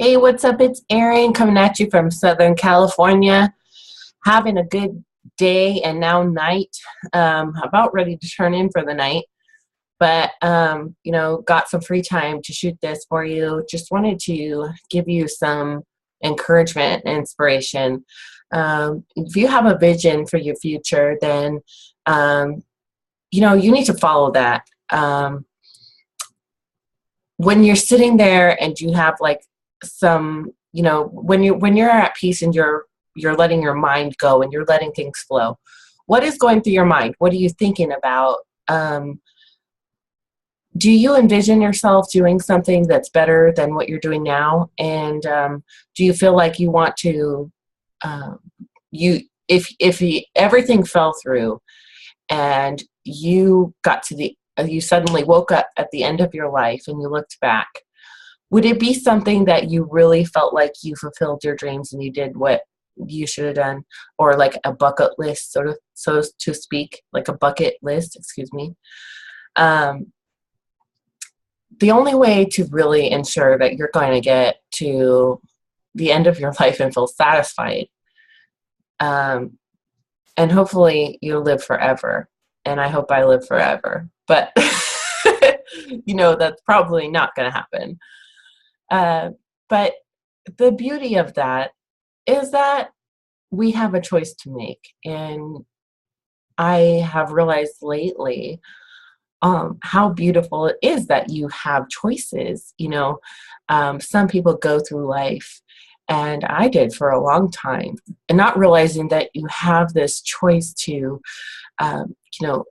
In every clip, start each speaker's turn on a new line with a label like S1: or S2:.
S1: Hey, what's up? It's Erin coming at you from Southern California. Having a good day and now night. About ready to turn in for the night, but got some free time to shoot this for you. Just wanted to give you some encouragement and inspiration. If you have a vision for your future, then you need to follow that. When you're sitting there and you have like some, when you're at peace and you're letting your mind go and you're letting things flow, what is going through your mind? What are you thinking about? Do you envision yourself doing something that's better than what you're doing now? And do you feel like you want to, if everything fell through and you got to you suddenly woke up at the end of your life and you looked back, would it be something that you really felt like you fulfilled your dreams and you did what you should have done, or like a bucket list, sort of, so to speak, like a bucket list, excuse me? The only way to really ensure that you're going to get to the end of your life and feel satisfied, and hopefully you live forever, and I hope I live forever, but that's probably not going to happen. But the beauty of that is that we have a choice to make. And I have realized lately how beautiful it is that you have choices. Some people go through life, and I did for a long time, and not realizing that you have this choice to,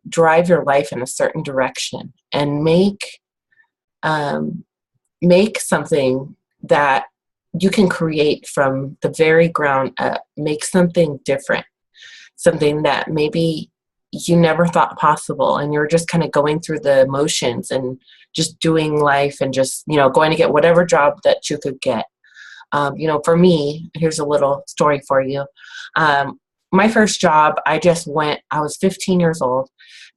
S1: drive your life in a certain direction and make something that you can create from the very ground up, make something different, something that maybe you never thought possible, and you're just kind of going through the motions and just doing life and just, going to get whatever job that you could get. For me, here's a little story for you. My first job, I was 15 years old,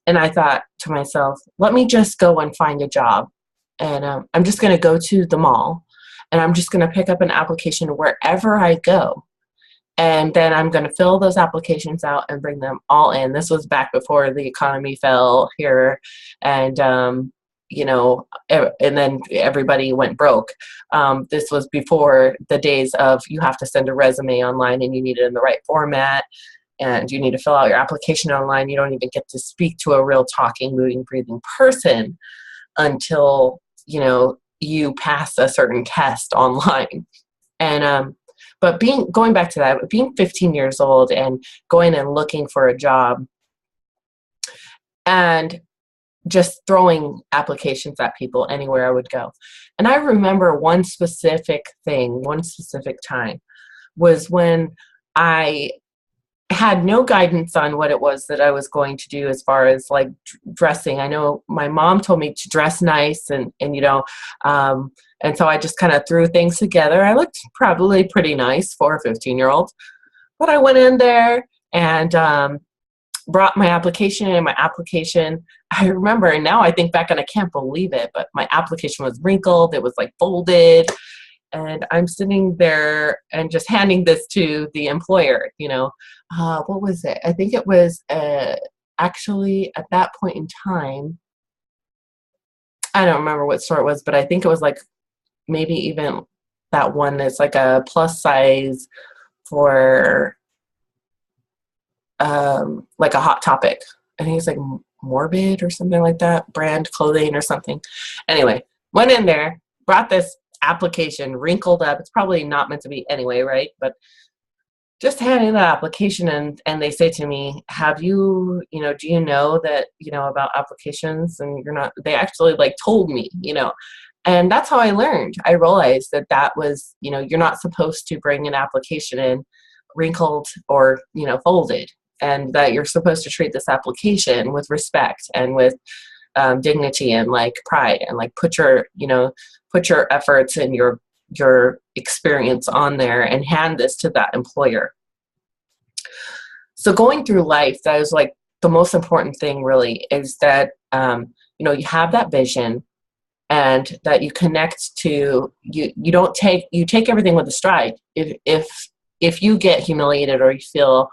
S1: and I thought to myself, let me just go and find a job. And I'm just going to go to the mall, and I'm just going to pick up an application wherever I go. And then I'm going to fill those applications out and bring them all in. This was back before the economy fell here. And, and then everybody went broke. This was before the days of you have to send a resume online and you need it in the right format. And you need to fill out your application online. You don't even get to speak to a real talking, moving, breathing person until, you pass a certain test online. And but going back to that, being 15 years old and going and looking for a job and just throwing applications at people anywhere I would go. And I remember one specific time was when I had no guidance on what it was that I was going to do as far as like dressing. I know my mom told me to dress nice and so I just kind of threw things together. I looked probably pretty nice for a 15-year-old, but I went in there and brought my application, and my application, I remember, and now I think back and I can't believe it, but my application was wrinkled. It was like folded. And I'm sitting there and just handing this to the employer, what was it? I think it was actually at that point in time, I don't remember what store it was, but I think it was like maybe even that one that's like a plus size for like a Hot Topic. I think it's like Morbid or something like that, brand clothing or something. Anyway, went in there, brought this application wrinkled up. It's probably not meant to be anyway, right? But just handing the application, and they say to me, have you, do you know that, about applications? And they actually like told me, and that's how I learned. I realized that was, you're not supposed to bring an application in wrinkled or, folded, and that you're supposed to treat this application with respect and with dignity and like pride, and like put your efforts and your experience on there and hand this to that employer. So going through life, that is like the most important thing really, is that you have that vision, and that you connect to, you don't take, you take everything with a stride. If you get humiliated, or you feel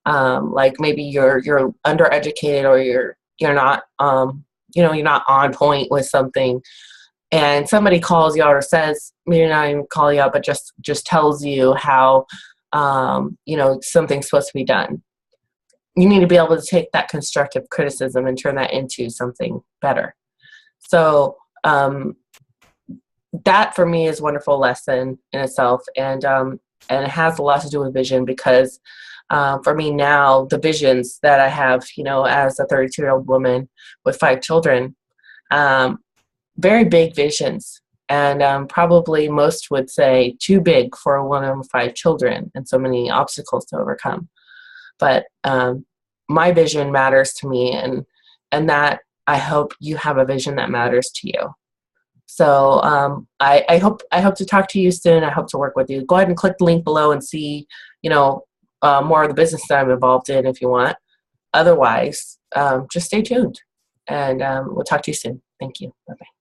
S1: like maybe you're undereducated, or you're not you're not on point with something, and somebody calls you out, or says, maybe not even call you out, but just tells you how something's supposed to be done, you need to be able to take that constructive criticism and turn that into something better. So that for me is a wonderful lesson in itself, and it has a lot to do with vision, because for me now, the visions that I have, as a 32-year-old woman with 5 children, very big visions, and probably most would say too big for a woman with 5 children and so many obstacles to overcome. But my vision matters to me, and that I hope you have a vision that matters to you. So I hope to talk to you soon. I hope to work with you. Go ahead and click the link below and see, more of the business that I'm involved in if you want. Otherwise, just stay tuned, and we'll talk to you soon. Thank you. Bye-bye.